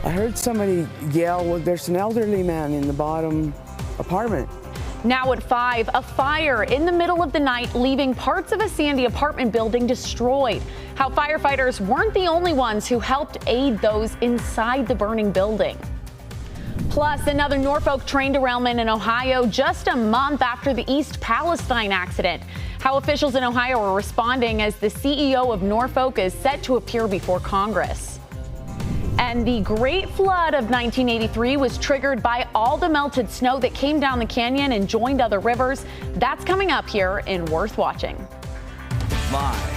I heard somebody yell, well, there's an elderly man in the bottom apartment. Now at 5, a fire in the middle of the night, leaving parts of a Sandy apartment building destroyed. How firefighters weren't the only ones who helped aid those inside the burning building. Plus, another Norfolk train derailment in Ohio just a month after the East Palestine accident. How officials in Ohio are responding as the CEO of Norfolk is set to appear before Congress. And the Great Flood of 1983 was triggered by all the melted snow that came down the canyon and joined other rivers. That's coming up here in Worth Watching. Live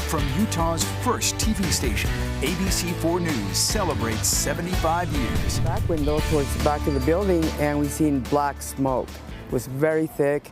from Utah's first TV station, ABC4 News celebrates 75 years. Back window towards the back of the building, and we seen black smoke. It was very thick.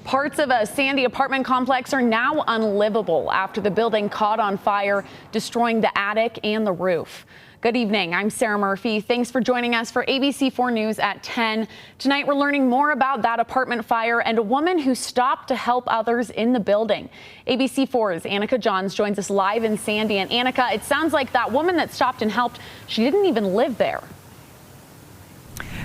Parts of a Sandy apartment complex are now unlivable after the building caught on fire, destroying the attic and the roof. Good evening. I'm Sarah Murphy. Thanks for joining us for ABC4 News at 10. Tonight, we're learning more about that apartment fire and a woman who stopped to help others in the building. ABC4's Annika Johns joins us live in Sandy. And Annika, it sounds like that woman that stopped and helped, she didn't even live there.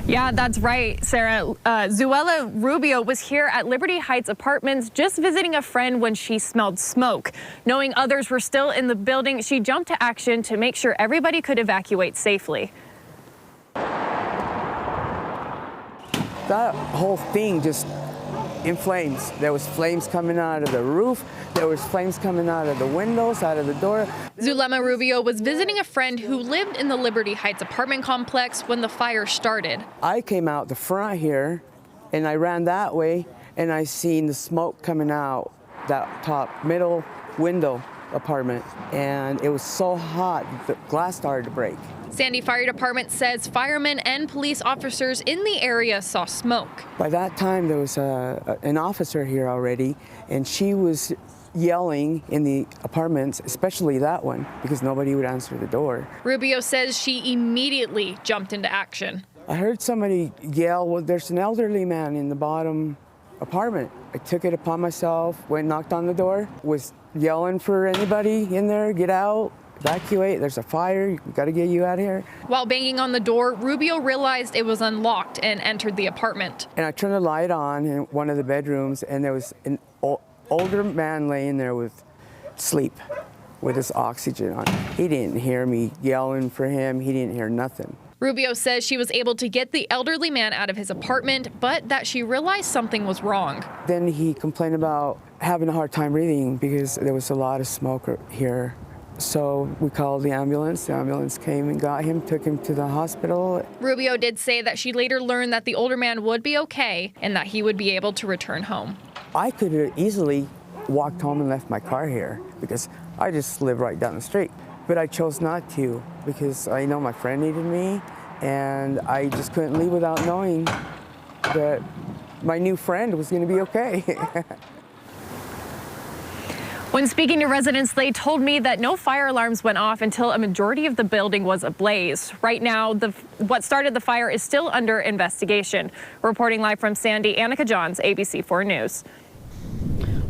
Yeah, that's right, Sarah. Zuela Rubio was here at Liberty Heights Apartments just visiting a friend when she smelled smoke. Knowing others were still in the building, she jumped to action to make sure everybody could evacuate safely. That whole thing just in flames. There was flames coming out of the roof. There was flames coming out of the windows, out of the door. Zulema Rubio was visiting a friend who lived in the Liberty Heights apartment complex when the fire started. I came out the front here, and I ran that way, and I seen the smoke coming out that top middle window apartment, and it was so hot the glass started to break. Sandy Fire Department says firemen and police officers in the area saw smoke. By that time, there was an officer here already, and she was yelling in the apartments, especially that one, because nobody would answer the door. Rubio says she immediately jumped into action. I heard somebody yell, well, there's an elderly man in the bottom apartment. I took it upon myself, went knocked on the door, was yelling for anybody in there, get out, evacuate, there's a fire, we gotta get you out of here. While banging on the door, Rubio realized it was unlocked and entered the apartment. And I turned the light on in one of the bedrooms, and there was an older man laying there with sleep, with his oxygen on. He didn't hear me yelling for him, he didn't hear nothing. Rubio says she was able to get the elderly man out of his apartment, but that she realized something was wrong. Then he complained about having a hard time breathing because there was a lot of smoke here. So we called the ambulance. The ambulance came and got him, took him to the hospital. Rubio did say that she later learned that the older man would be okay and that he would be able to return home. I could have easily walked home and left my car here because I just live right down the street. But I chose not to because I know my friend needed me, and I just couldn't leave without knowing that my new friend was going to be okay. When speaking to residents, they told me that no fire alarms went off until a majority of the building was ablaze. Right now, what started the fire is still under investigation. Reporting live from Sandy, Annika Johns, ABC4 News.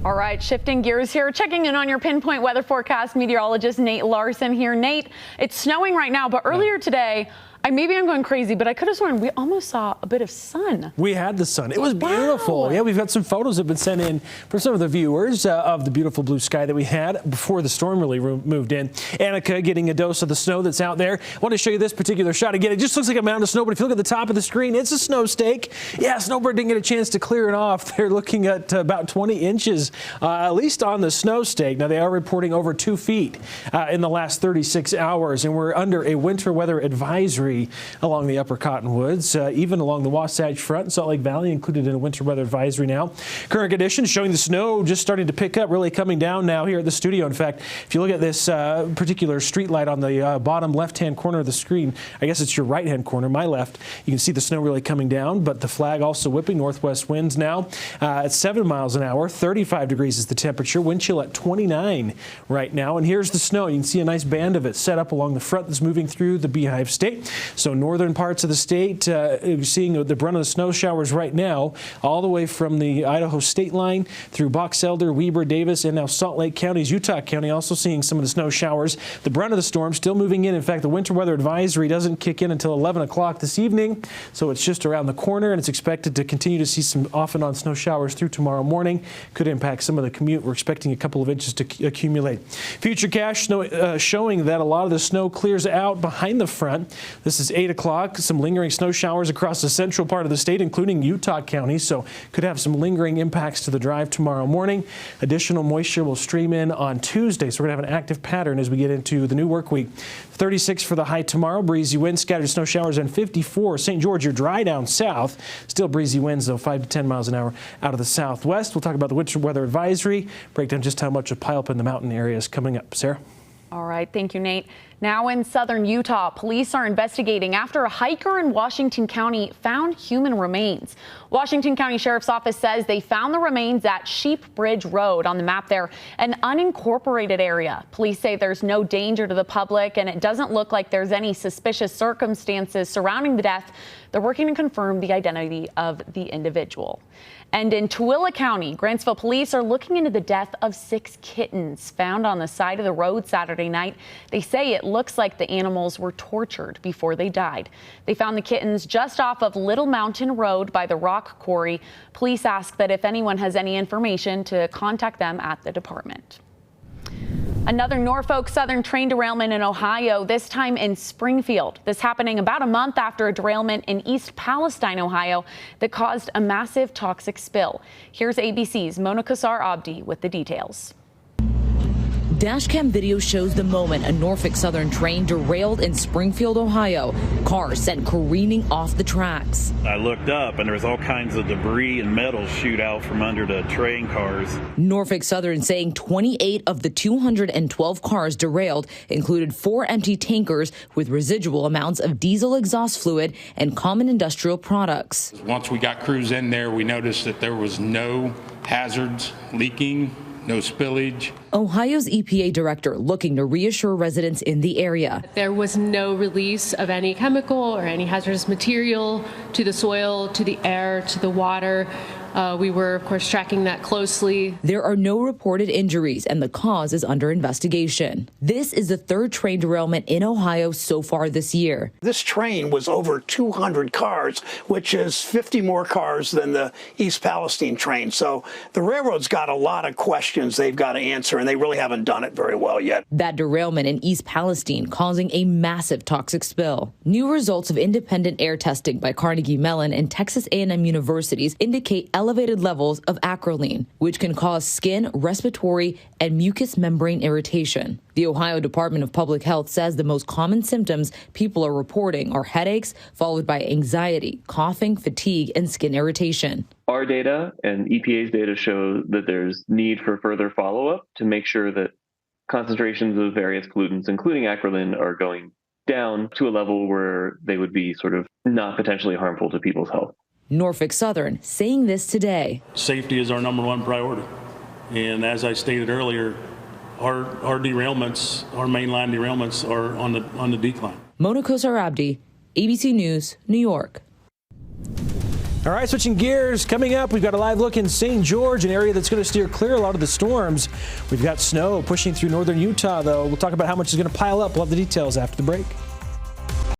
All right, shifting gears here, checking in on your pinpoint weather forecast, meteorologist Nate Larson here. Nate, it's snowing right now, but earlier today, maybe I'm going crazy, but I could have sworn we almost saw a bit of sun. We had the sun. It was beautiful. Wow. Yeah, we've got some photos that have been sent in from some of the viewers of the beautiful blue sky that we had before the storm really moved in. Annika getting a dose of the snow that's out there. I want to show you this particular shot. Again, it just looks like a mountain of snow, but if you look at the top of the screen, it's a snow stake. Yeah, Snowbird didn't get a chance to clear it off. They're looking at about 20 inches, at least on the snow stake. Now, they are reporting over 2 feet in the last 36 hours, and we're under a winter weather advisory along the upper Cottonwoods, even along the Wasatch Front and Salt Lake Valley, included in a winter weather advisory now. Current conditions showing the snow just starting to pick up, really coming down now here at the studio. In fact, if you look at this particular street light on the bottom left-hand corner of the screen, I guess it's your right-hand corner, my left, you can see the snow really coming down, but the flag also whipping northwest winds now at 7 miles an hour. 35 degrees is the temperature, wind chill at 29 right now. And here's the snow. You can see a nice band of it set up along the front that's moving through the Beehive State. So northern parts of the state seeing the brunt of the snow showers right now, all the way from the Idaho state line through Box Elder, Weber, Davis, and now Salt Lake counties. Utah County also seeing some of the snow showers. The brunt of the storm still moving in. In fact, the winter weather advisory doesn't kick in until 11 o'clock this evening, so it's just around the corner, and it's expected to continue to see some off and on snow showers through tomorrow morning. Could impact some of the commute. We're expecting a couple of inches to accumulate. Future cache snow, showing that a lot of the snow clears out behind the front. This is 8 o'clock. Some lingering snow showers across the central part of the state, including Utah County, so could have some lingering impacts to the drive tomorrow morning. Additional moisture will stream in on Tuesday, so we're going to have an active pattern as we get into the new work week. 36 for the high tomorrow. Breezy winds, scattered snow showers, and 54. St. George, you're dry down south. Still breezy winds, though, 5 to 10 miles an hour out of the southwest. We'll talk about the winter weather advisory, break down just how much of pileup in the mountain areas coming up. Sarah? All right. Thank you, Nate. Now in southern Utah, police are investigating after a hiker in Washington County found human remains. Washington County Sheriff's Office says they found the remains at Sheep Bridge Road on the map there, an unincorporated area. Police say there's no danger to the public, and it doesn't look like there's any suspicious circumstances surrounding the death. They're working to confirm the identity of the individual. And in Tooele County, Grantsville police are looking into the death of 6 kittens found on the side of the road Saturday night. They say it looks like the animals were tortured before they died. They found the kittens just off of Little Mountain Road by the rock quarry. Police ask that if anyone has any information to contact them at the department. Another Norfolk Southern train derailment in Ohio, this time in Springfield. This happening about a month after a derailment in East Palestine, Ohio, that caused a massive toxic spill. Here's ABC's Mona Kassar-Abdi with the details. Dashcam video shows the moment a Norfolk Southern train derailed in Springfield, Ohio. Cars sent careening off the tracks. I looked up and there was all kinds of debris and metal shoot out from under the train cars. Norfolk Southern saying 28 of the 212 cars derailed included 4 empty tankers with residual amounts of diesel exhaust fluid and common industrial products. Once we got crews in there, we noticed that there was no hazards leaking, no spillage. Ohio's EPA director looking to reassure residents in the area. There was no release of any chemical or any hazardous material to the soil, to the air, to the water. We were, of course, tracking that closely. There are no reported injuries, and the cause is under investigation. This is the 3rd train derailment in Ohio so far this year. This train was over 200 cars, which is 50 more cars than the East Palestine train. So the railroad's got a lot of questions they've got to answer, and they really haven't done it very well yet. That derailment in East Palestine causing a massive toxic spill. New results of independent air testing by Carnegie Mellon and Texas A&M universities indicate elevated levels of acrolein, which can cause skin, respiratory, and mucous membrane irritation. The Ohio Department of Public Health says the most common symptoms people are reporting are headaches, followed by anxiety, coughing, fatigue, and skin irritation. Our data and EPA's data show that there's need for further follow-up to make sure that concentrations of various pollutants, including acrolein, are going down to a level where they would be sort of not potentially harmful to people's health. Norfolk Southern saying this today. Safety is our #1 priority. And as I stated earlier, our derailments, our mainline derailments are on the decline. Mona Kassar-Abdi, ABC News, New York. All right, switching gears. Coming up, we've got a live look in St. George, an area that's going to steer clear a lot of the storms. We've got snow pushing through northern Utah, though. We'll talk about how much is going to pile up. We'll have the details after the break.